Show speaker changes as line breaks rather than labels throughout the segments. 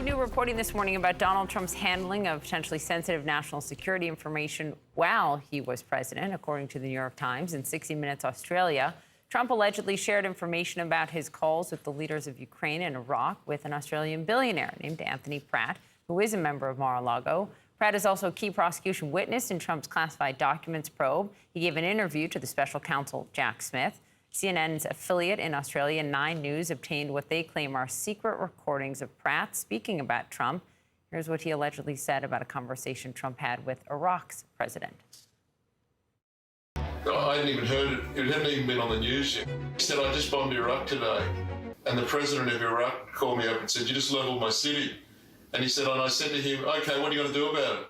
new reporting this morning about Donald Trump's handling of potentially sensitive national security information while he was president. According to the New York Times and 60 Minutes Australia, Trump allegedly shared information about his calls with the leaders of Ukraine and Iraq with an Australian billionaire named Anthony Pratt, who is a member of Mar-a-Lago. Pratt is also a key prosecution witness in Trump's classified documents probe. He gave an interview to the special counsel, Jack Smith. CNN's affiliate in Australia, 9 News, obtained what they claim are secret recordings of Pratt speaking about Trump. Here's what he allegedly said about a conversation Trump had with Iraq's president.
I hadn't even heard it. It hadn't even been on the news yet. He said, I just bombed Iraq today. And the president of Iraq called me up and said, you just leveled my city. And he said, and I said to him, okay, what are you going to do about it?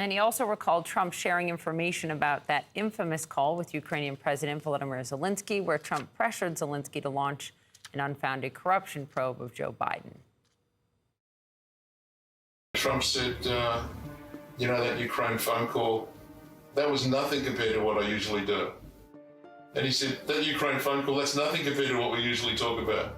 And he also recalled Trump sharing information about that infamous call with Ukrainian President Volodymyr Zelensky, where Trump pressured Zelensky to launch an unfounded corruption probe of Joe Biden.
Trump said, you know, that Ukraine phone call, that was nothing compared to what I usually do. And he said, that Ukraine phone call, that's nothing compared to what we usually talk about.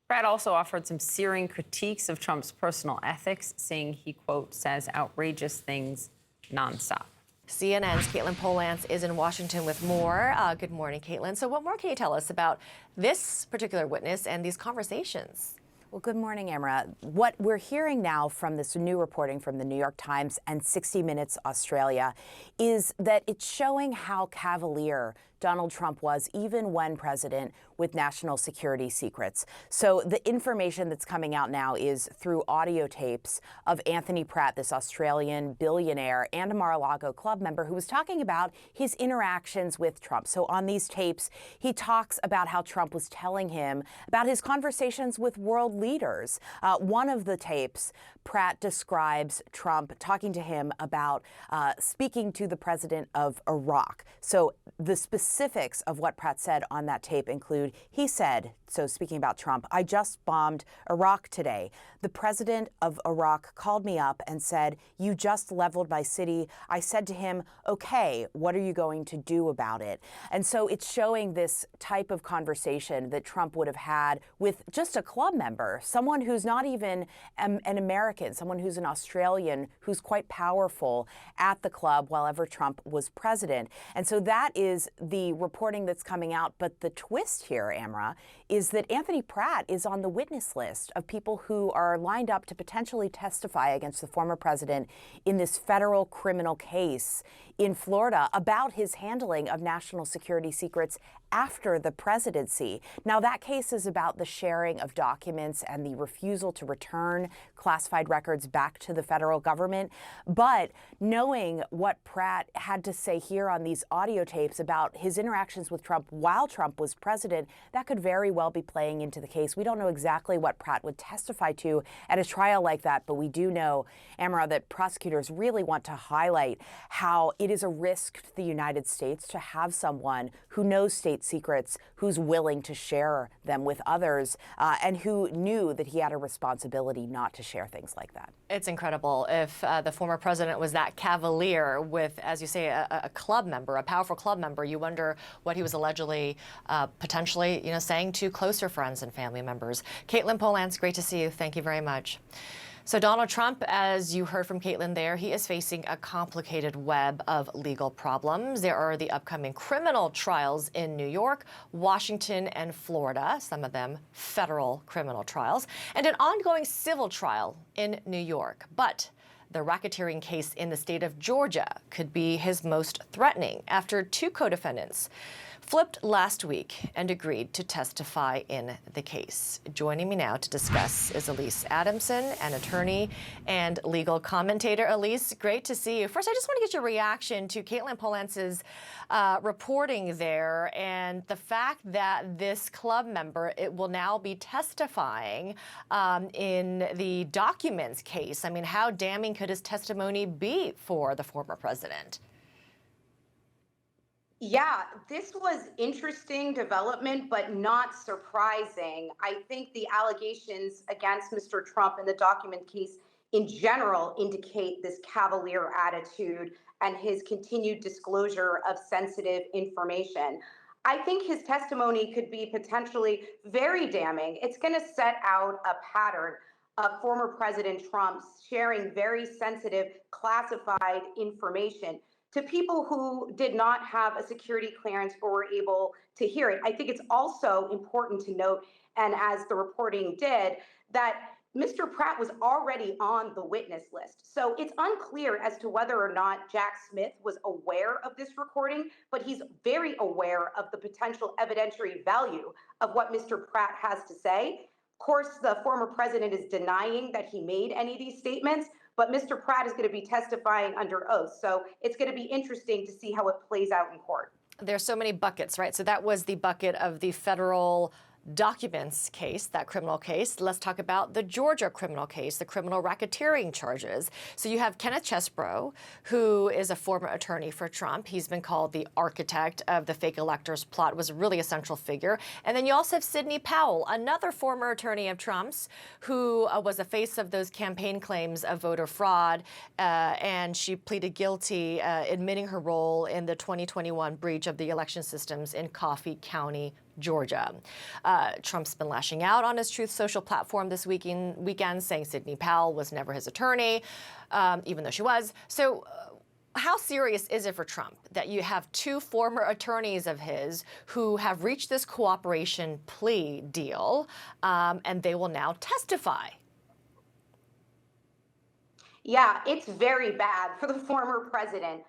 Pratt also offered some searing critiques of Trump's personal ethics, saying he, quote, says outrageous things nonstop.
CNN's Caitlin Polantz is in Washington with more. Good morning, Caitlin. So what more can you tell us about this particular witness and these conversations?
Well, good morning, Amra. What we're hearing now from this new reporting from the New York Times and 60 Minutes Australia is that it's showing how cavalier Donald Trump was, even when president, with national security secrets. So the information that's coming out now is through audio tapes of Anthony Pratt, this Australian billionaire and a Mar-a-Lago club member, who was talking about his interactions with Trump. So on these tapes, he talks about how Trump was telling him about his conversations with world leaders. One of the tapes, Pratt describes Trump talking to him about speaking to the president of Iraq. So the specifics of what Pratt said on that tape include, he said, so speaking about Trump, I just bombed Iraq today. The president of Iraq called me up and said, you just leveled my city. I said to him, okay, what are you going to do about it? And so it's showing this type of conversation that Trump would have had with just a club member, someone who's not even an American, someone who's an Australian, who's quite powerful at the club while ever Trump was president. And so that is the reporting that's coming out. But the twist here, Amra, is that Anthony Pratt is on the witness list of people who are lined up to potentially testify against the former president in this federal criminal case in Florida about his handling of national security secrets after the presidency. Now, that case is about the sharing of documents and the refusal to return classified records back to the federal government. But knowing what Pratt had to say here on these audio tapes about his interactions with Trump while Trump was president, that could very well be playing into the case. We don't know exactly what Pratt would testify to at a trial like that, but we do know, Amara, that prosecutors really want to highlight how it is a risk to the United States to have someone who knows state secrets, who's willing to share them with others, and who knew that he had a responsibility not to share things like that.
It's incredible. If the former president was that cavalier with, as you say, a club member, a powerful club member, you wonder what he was allegedly, potentially, saying to closer friends and family members. Caitlin Polantz, great to see you. Thank you very much. So Donald Trump, as you heard from Caitlin there, he is facing a complicated web of legal problems. There are the upcoming criminal trials in New York, Washington, and Florida, some of them federal criminal trials, and an ongoing civil trial in New York. But the racketeering case in the state of Georgia could be his most threatening after 2 co-defendants flipped last week and agreed to testify in the case. Joining me now to discuss is Elise Adamson, an attorney and legal commentator. Elise, great to see you. First, I just want to get your reaction to Caitlin Polantz's reporting there and the fact that this club member will now be testifying in the documents case. I mean, how damning could his testimony be for the former president?
Yeah, this was interesting development, but not surprising. I think the allegations against Mr. Trump in the document case in general indicate this cavalier attitude and his continued disclosure of sensitive information. I think his testimony could be potentially very damning. It's going to set out a pattern of former President Trump sharing very sensitive, classified information to people who did not have a security clearance or were able to hear it. I think it's also important to note, and as the reporting did, that Mr. Pratt was already on the witness list. So it's unclear as to whether or not Jack Smith was aware of this recording, but he's very aware of the potential evidentiary value of what Mr. Pratt has to say. Of course, the former president is denying that he made any of these statements, but Mr. Pratt is going to be testifying under oath. So it's going to be interesting to see how it plays out in court.
There's so many buckets, right? So that was the bucket of the federal documents case, that criminal case. Let's talk about the Georgia criminal case, the criminal racketeering charges. So you have Kenneth Chesebro, who is a former attorney for Trump. He's been called the architect of the fake electors plot, was a really essential figure. And then you also have Sidney Powell, another former attorney of Trump's, who was the face of those campaign claims of voter fraud. And she pleaded guilty, admitting her role in the 2021 breach of the election systems in Coffee County, Georgia. Trump's been lashing out on his Truth Social platform this weekend, saying Sidney Powell was never his attorney, even though she was. So how serious is it for Trump that you have two former attorneys of his who have reached this cooperation plea deal, and they will now testify?
Yeah, it's very bad for the former president.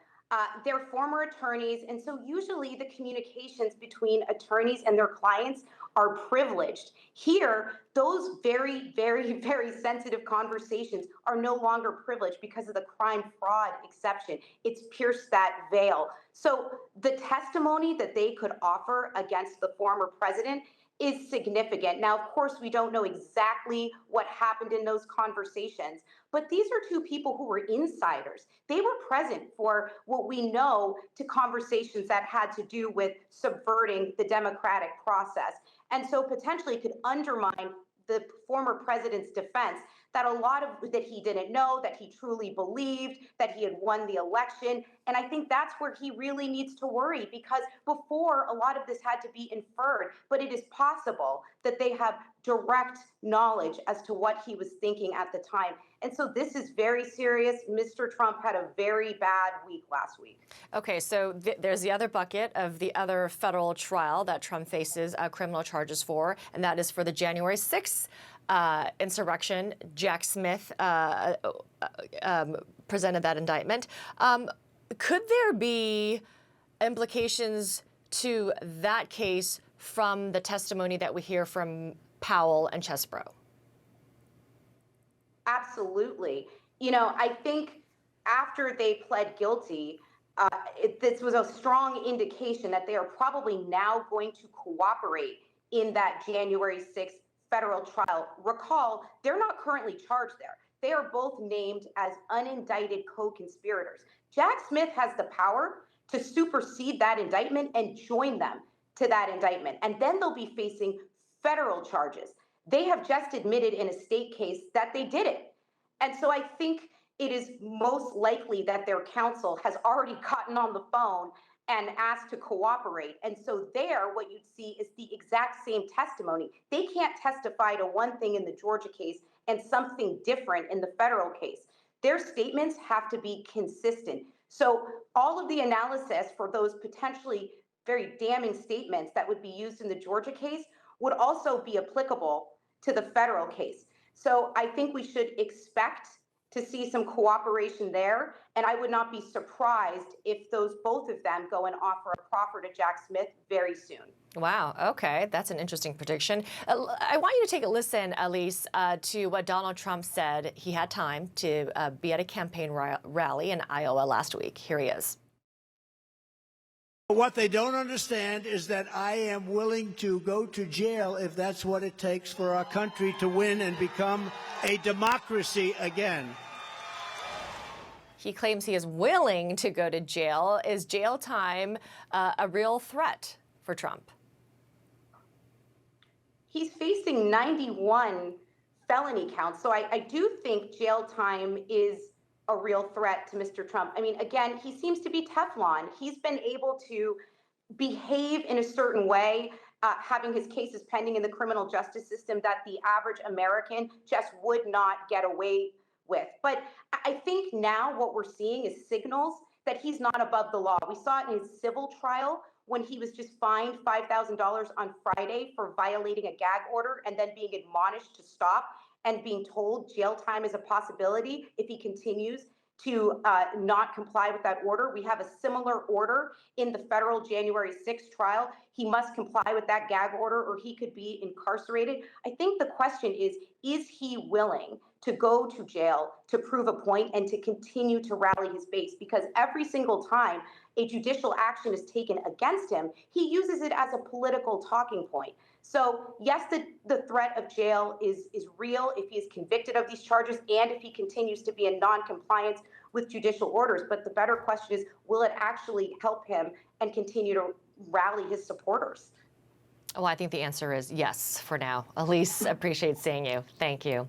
They're former attorneys, and so usually the communications between attorneys and their clients are privileged. Here, those very, very, very sensitive conversations are no longer privileged because of the crime fraud exception. It's pierced that veil. So the testimony that they could offer against the former president is significant. Now, of course, we don't know exactly what happened in those conversations, but these are two people who were insiders. They were present for what we know to conversations that had to do with subverting the democratic process. And so potentially could undermine the former president's defense that a lot of that he didn't know, that he truly believed, that he had won the election. And I think that's where he really needs to worry, because before a lot of this had to be inferred, but it is possible that they have direct knowledge as to what he was thinking at the time. And so this is very serious. Mr. Trump had a very bad week last week.
Okay, so there's the other bucket of the other federal trial that Trump faces criminal charges for, and that is for the January 6th insurrection. Jack Smith presented that indictment. Could there be implications to that case from the testimony that we hear from Powell and Chesebro?
Absolutely. You know, I think after they pled guilty, this was a strong indication that they are probably now going to cooperate in that January 6th federal trial. Recall, they're not currently charged there. They are both named as unindicted co-conspirators. Jack Smith has the power to supersede that indictment and join them to that indictment. And then they'll be facing federal charges. They have just admitted in a state case that they did it. And so I think it is most likely that their counsel has already gotten on the phone and asked to cooperate. And so there, what you'd see is the exact same testimony. They can't testify to one thing in the Georgia case and something different in the federal case. Their statements have to be consistent. So all of the analysis for those potentially very damning statements that would be used in the Georgia case would also be applicable to the federal case. So I think we should expect to see some cooperation there. And I would not be surprised if both of them go and offer a proffer to Jack Smith very soon.
Wow. Okay. That's an interesting prediction. I want you to take a listen, Elise, to what Donald Trump said. He had time to be at a campaign rally in Iowa last week. Here he is.
What they don't understand is that I am willing to go to jail if that's what it takes for our country to win and become a democracy again.
He claims he is willing to go to jail. Is jail time a real threat for Trump?
He's facing 91 felony counts. So I do think jail time is a real threat to Mr. Trump. I mean, again, he seems to be Teflon. He's been able to behave in a certain way, having his cases pending in the criminal justice system that the average American just would not get away with. But I think now what we're seeing is signals that he's not above the law. We saw it in his civil trial when he was just fined $5,000 on Friday for violating a gag order and then being admonished to stop and being told jail time is a possibility if he continues to not comply with that order. We have a similar order in the federal January 6th trial. He must comply with that gag order or he could be incarcerated. I think the question is he willing to go to jail to prove a point and to continue to rally his base? Because every single time a judicial action is taken against him, he uses it as a political talking point. So yes, the threat of jail is real if he is convicted of these charges and if he continues to be in non-compliance with judicial orders. But the better question is, will it actually help him and continue to rally his supporters?
Well, I think the answer is yes for now. Elise, appreciate seeing you. Thank you.